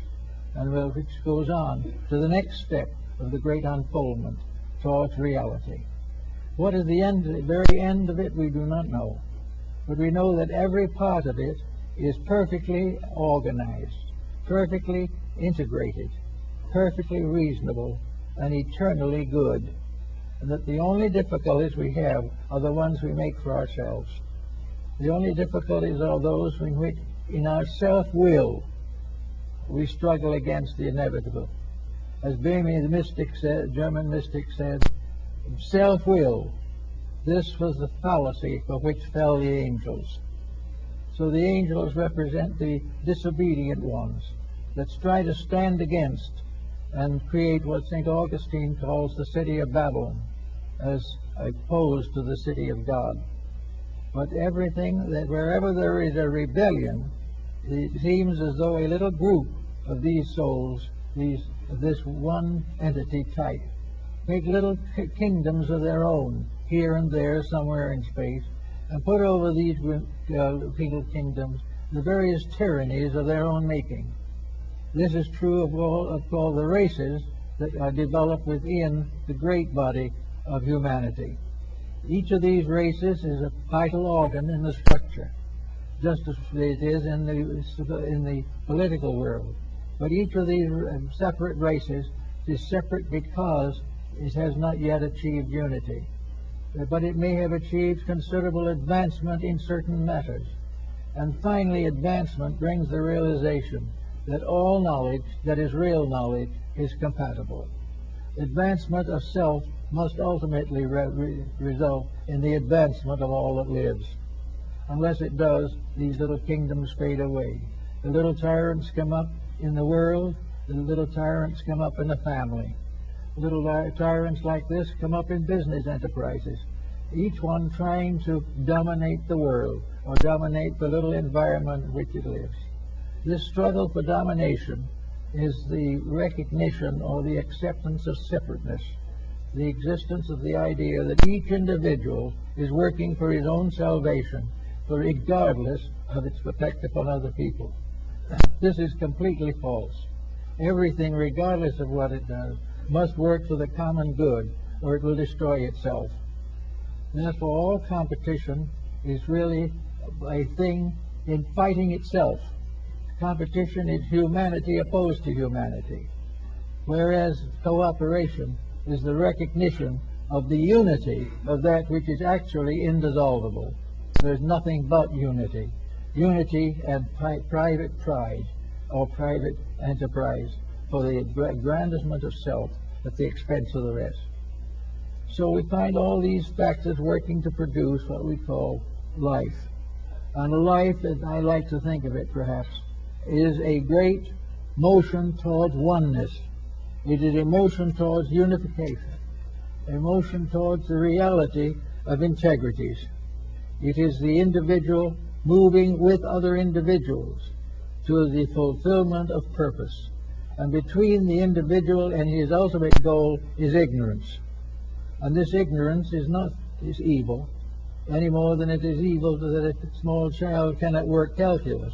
and which goes on to the next step of the great unfoldment towards reality. What is the end, the very end of it, we do not know. But we know that every part of it is perfectly organized, perfectly integrated, perfectly reasonable, and eternally good. And that the only difficulties we have are the ones we make for ourselves. The only difficulties are those in which, in our self-will, we struggle against the inevitable. As Böhme, the mystic said, German mystic said, self-will, this was the fallacy for which fell the angels. So the angels represent the disobedient ones that try to stand against and create what St. Augustine calls the city of Babylon, as opposed to the city of God. But everything, that wherever there is a rebellion, it seems as though a little group of these souls, this one entity type, make little kingdoms of their own, here and there, somewhere in space, and put over these little kingdoms the various tyrannies of their own making. This is true of all the races that are developed within the great body of humanity. Each of these races is a vital organ in the structure, just as it is in the political world. But each of these separate races is separate because it has not yet achieved unity. But it may have achieved considerable advancement in certain matters. And finally, advancement brings the realization that all knowledge that is real knowledge is compatible. Advancement of self must ultimately result in the advancement of all that lives. Unless it does, these little kingdoms fade away. The little tyrants come up in the world, the little tyrants come up in the family. Little tyrants like this come up in business enterprises, each one trying to dominate the world or dominate the little environment in which it lives. This struggle for domination is the recognition or the acceptance of separateness, the existence of the idea that each individual is working for his own salvation, regardless of its effect upon other people. This is completely false. Everything, regardless of what it does, must work for the common good, or it will destroy itself. Therefore, all competition is really a thing in fighting itself. Competition is humanity opposed to humanity, whereas cooperation is the recognition of the unity of that which is actually indissoluble. There's nothing but unity. Unity and private pride or private enterprise for the aggrandizement of self at the expense of the rest. So we find all these factors working to produce what we call life. And a life, as I like to think of it perhaps, is a great motion towards oneness. It is a motion towards unification, a motion towards the reality of integrities. It is the individual moving with other individuals to the fulfillment of purpose. And between the individual and his ultimate goal is ignorance. And this ignorance is evil, any more than it is evil that a small child cannot work calculus.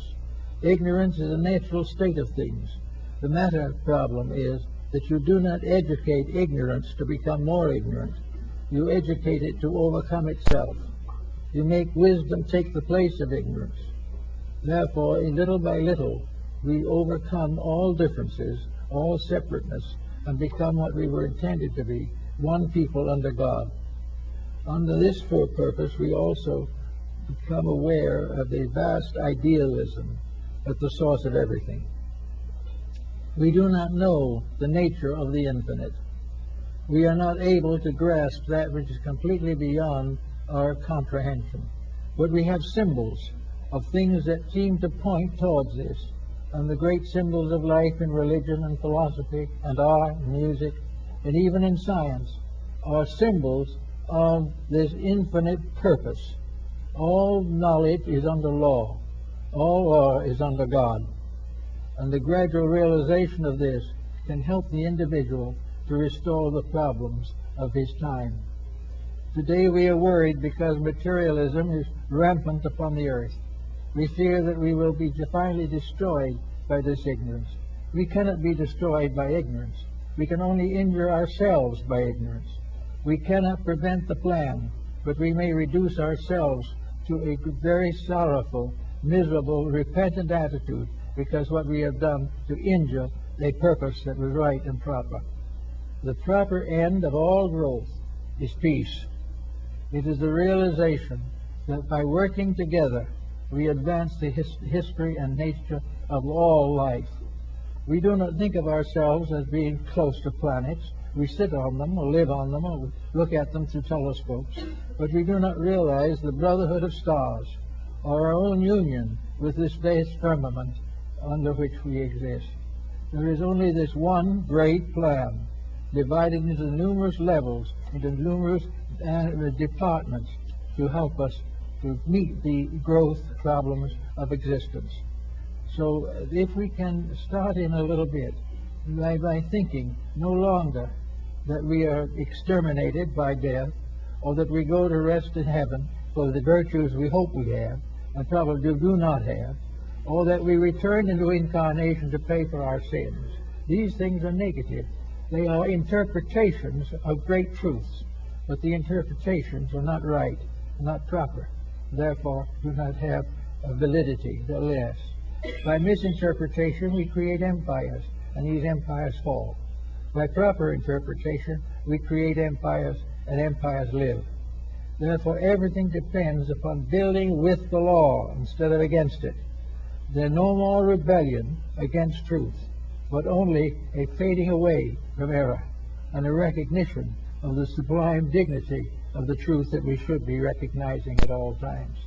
Ignorance is a natural state of things. The matter problem is that you do not educate ignorance to become more ignorant. You educate it to overcome itself. You make wisdom take the place of ignorance. Therefore, little by little, we overcome all differences, all separateness, and become what we were intended to be, one people under God. Under this purpose, we also become aware of the vast idealism at the source of everything. We do not know the nature of the infinite. We are not able to grasp that which is completely beyond our comprehension. But we have symbols of things that seem to point towards this. And the great symbols of life in religion and philosophy and art and music and even in science are symbols of this infinite purpose. All knowledge is under law. All law is under God, and the gradual realization of this can help the individual to restore the problems of his time. Today we are worried because materialism is rampant upon the earth. We fear that we will be finally destroyed by this ignorance. We cannot be destroyed by ignorance. We can only injure ourselves by ignorance. We cannot prevent the plan, but we may reduce ourselves to a very sorrowful, miserable, repentant attitude because what we have done to injure a purpose that was right and proper. The proper end of all growth is peace. It is the realization that by working together we advance the history and nature of all life. We do not think of ourselves as being close to planets. We sit on them or live on them or look at them through telescopes, but we do not realize the brotherhood of stars or our own union with this vast firmament under which we exist. There is only this one great plan, divided into numerous levels, into numerous departments to help us to meet the growth problems of existence. So if we can start in a little bit by thinking no longer that we are exterminated by death, or that we go to rest in heaven for the virtues we hope we have and probably do not have, or that we return into incarnation to pay for our sins. These things are negative. They are interpretations of great truths, but the interpretations are not right, not proper, therefore do not have validity. They're less. By misinterpretation, we create empires, and these empires fall. By proper interpretation, we create empires, and empires live. Therefore, everything depends upon building with the law instead of against it. There's no more rebellion against truth, but only a fading away from error and a recognition of the sublime dignity of the truth that we should be recognizing at all times,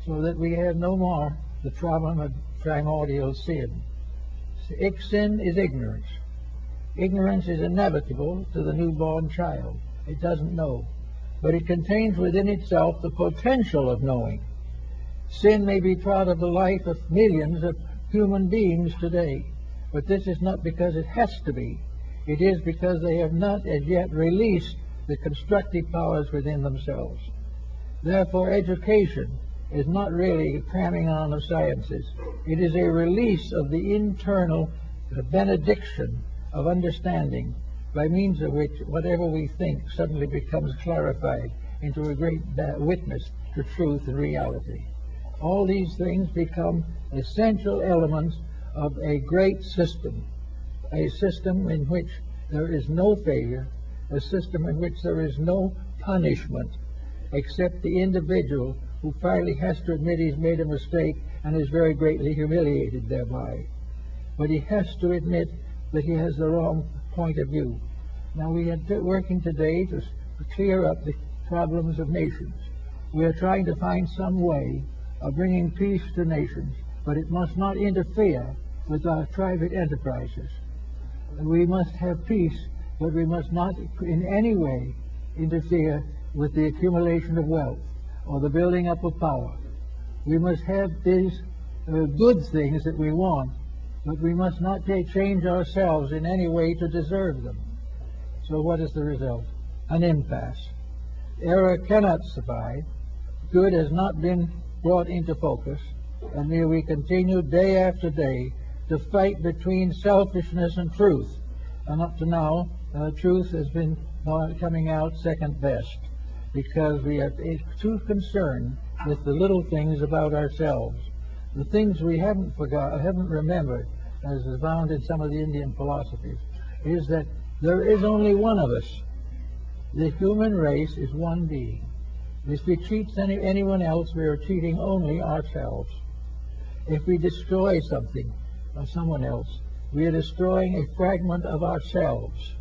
so that we have no more the problem of primordial sin. Sin is ignorance. Ignorance is inevitable to the newborn child. It doesn't know, but it contains within itself the potential of knowing. Sin may be part of the life of millions of human beings today, but this is not because it has to be. It is because they have not as yet released the constructive powers within themselves. Therefore, education is not really a cramming on of sciences. It is a release of the internal benediction of understanding, by means of which whatever we think suddenly becomes clarified into a great witness to truth and reality. All these things become essential elements of a great system, a system in which there is no failure, a system in which there is no punishment, except the individual who finally has to admit he's made a mistake and is very greatly humiliated thereby. But he has to admit that he has the wrong point of view. Now we are working today to clear up the problems of nations. We are trying to find some way of bringing peace to nations, but it must not interfere with our private enterprises. We must have peace, but we must not in any way interfere with the accumulation of wealth or the building up of power. We must have these good things that we want, but we must not change ourselves in any way to deserve them. So what is the result? An impasse. Error cannot survive. Good has not been brought into focus, and here we continue day after day to fight between selfishness and truth. And up to now, truth has been coming out second best, because we are too concerned with the little things about ourselves. The things we haven't remembered, as is found in some of the Indian philosophies, is that there is only one of us. The human race is one being. If we cheat anyone else, we are cheating only ourselves. If we destroy something or someone else, we are destroying a fragment of ourselves.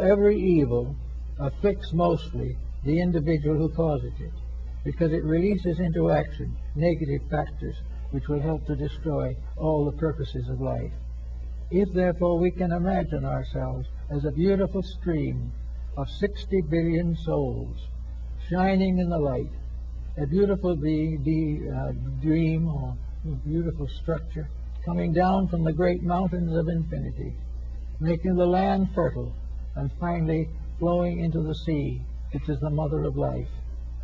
Every evil afflicts mostly the individual who causes it, because it releases into action negative factors which will help to destroy all the purposes of life. If, therefore, we can imagine ourselves as a beautiful stream of 60 billion souls shining in the light, a beautiful dream or a beautiful structure coming down from the great mountains of infinity, making the land fertile, and finally flowing into the sea, which is the mother of life.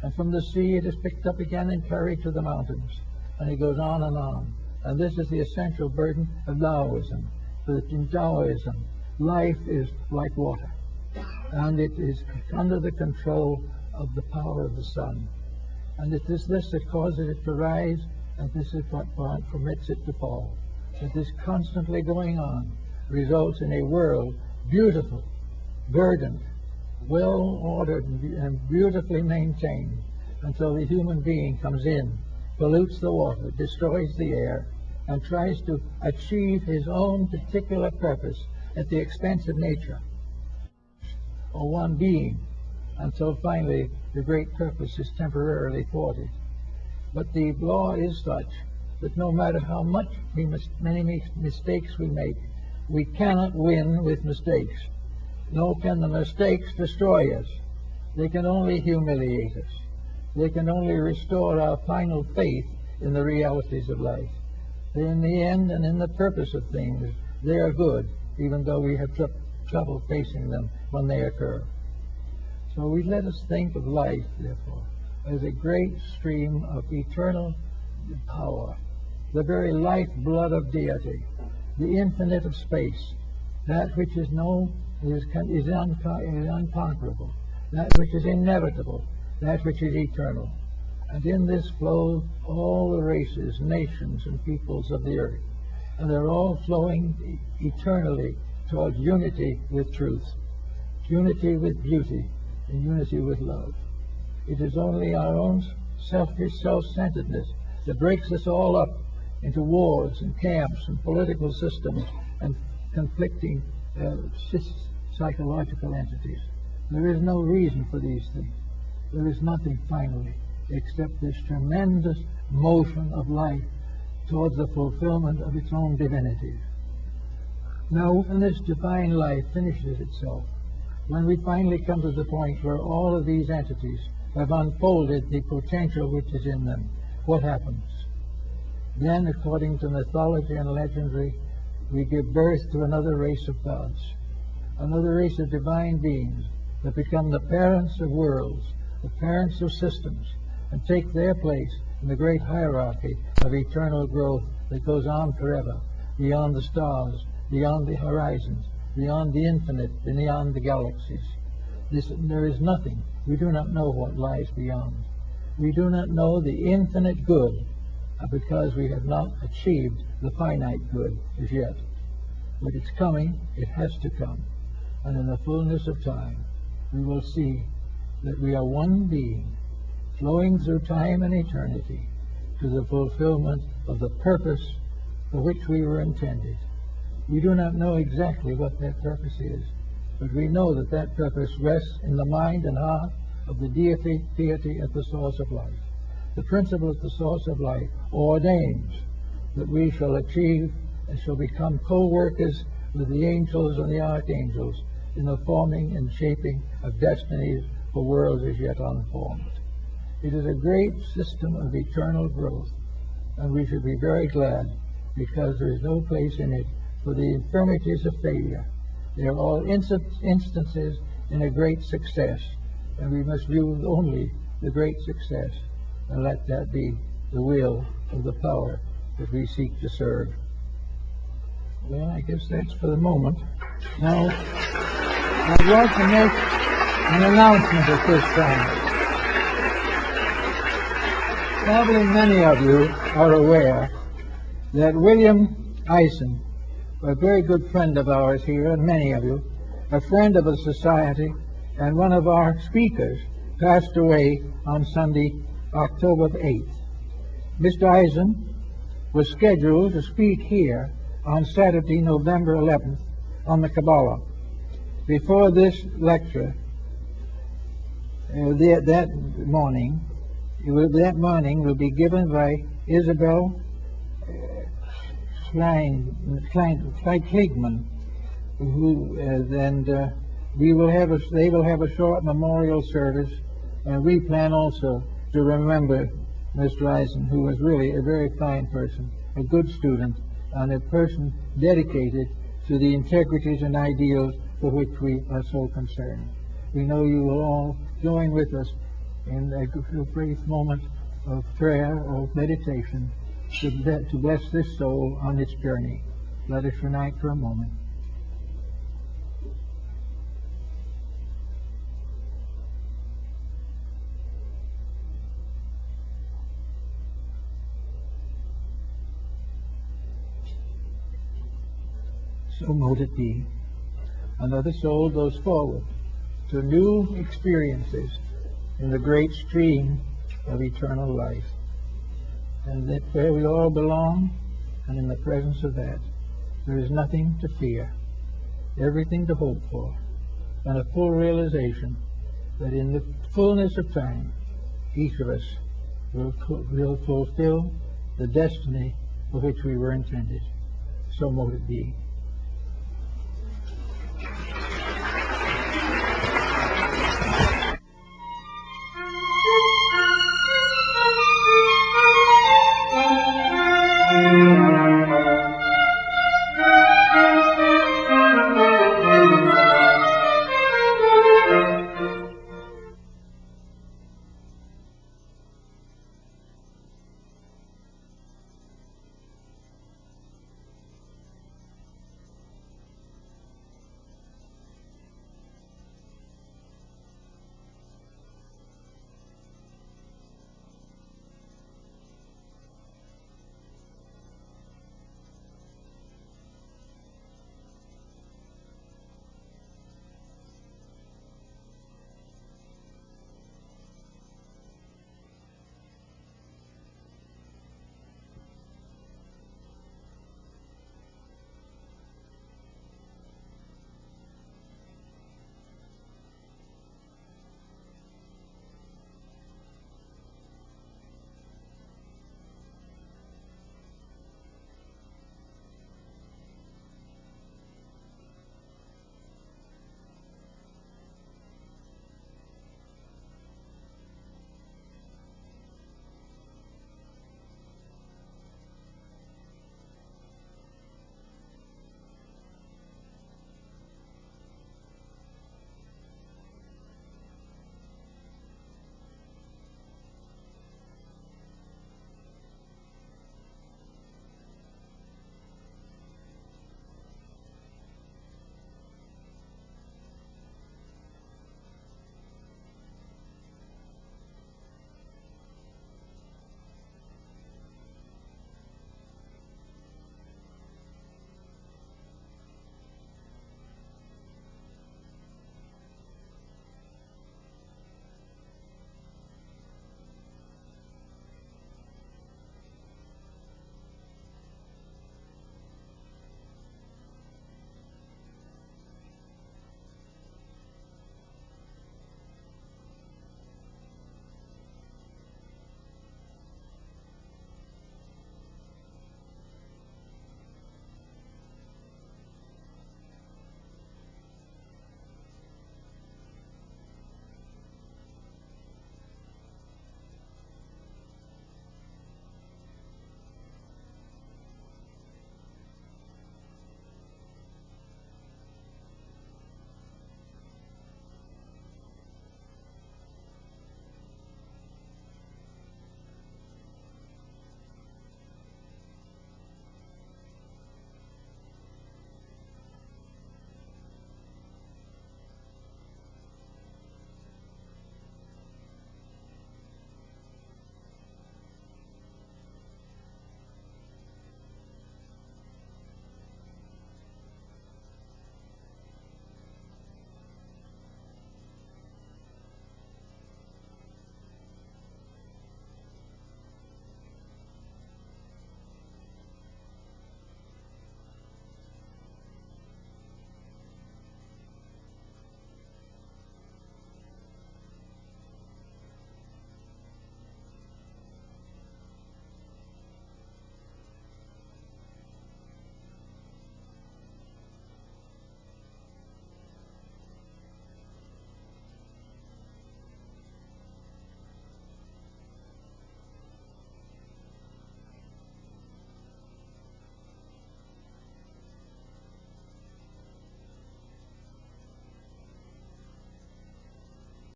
And from the sea it is picked up again and carried to the mountains, and it goes on and on. And this is the essential burden of Taoism. For in Taoism, life is like water, and it is under the control of the power of the sun. And it is this that causes it to rise, and this is what permits it to fall. That this constantly going on results in a world beautiful, verdant, well ordered, and beautifully maintained, until the human being comes in, pollutes the water, destroys the air, and tries to achieve his own particular purpose at the expense of nature, or one being, until finally the great purpose is temporarily thwarted. But the law is such that no matter how many mistakes we make, we cannot win with mistakes. Nor can the mistakes destroy us. They can only humiliate us. They can only restore our final faith in the realities of life. In the end and in the purpose of things, they are good, even though we have trouble facing them when they occur. So we let us think of life, therefore, as a great stream of eternal power, the very lifeblood of deity, the infinite of space, that which is known is unconquerable, that which is inevitable, that which is eternal. And in this flow all the races, nations, and peoples of the earth, and they're all flowing eternally towards unity with truth, unity with beauty, and unity with love. It is only our own selfish self-centeredness that breaks us all up into wars and camps and political systems and conflicting psychological entities. There is no reason for these things. There is nothing, finally, except this tremendous motion of life towards the fulfillment of its own divinities. Now, when this divine life finishes itself, when we finally come to the point where all of these entities have unfolded the potential which is in them, what happens? Then, according to mythology and legendary, we give birth to another race of gods, another race of divine beings that become the parents of worlds, the parents of systems, and take their place in the great hierarchy of eternal growth that goes on forever, beyond the stars, beyond the horizons, beyond the infinite, beyond the galaxies. There is nothing. We do not know what lies beyond. We do not know the infinite good because we have not achieved the finite good as yet. But it's coming. It has to come. And in the fullness of time, we will see that we are one being flowing through time and eternity to the fulfillment of the purpose for which we were intended. We do not know exactly what that purpose is, but we know that that purpose rests in the mind and heart of the deity at the source of life. The principle at the source of life ordains that we shall achieve and shall become co-workers with the angels and the archangels in the forming and shaping of destinies for worlds as yet unformed. It is a great system of eternal growth, and we should be very glad, because there is no place in it for the infirmities of failure. They are all instances in a great success, and we must view only the great success, and let that be the will of the power that we seek to serve. Well, I guess that's for the moment. Now, I'd like to make an announcement at this time. Probably many of you are aware that William Eisen, a very good friend of ours here, and many of you, a friend of the society, and one of our speakers, passed away on Sunday, October 8th. Mr. Eisen was scheduled to speak here on Saturday, November 11th, on the Kabbalah. Before this lecture, that morning will be given by Isabel Kleigman, they will have a short memorial service, and we plan also to remember Miss Ryson, who was really a very fine person, a good student, and a person dedicated to the integrities and ideals for which we are so concerned. We know you will all join with us in a brief moment of prayer or meditation to bless this soul on its journey. Let us unite for a moment. So mote it be. Another soul goes forward to new experiences in the great stream of eternal life. And that where we all belong, and in the presence of that, there is nothing to fear, everything to hope for, and a full realization that in the fullness of time, each of us will fulfill the destiny for which we were intended. So mote it be.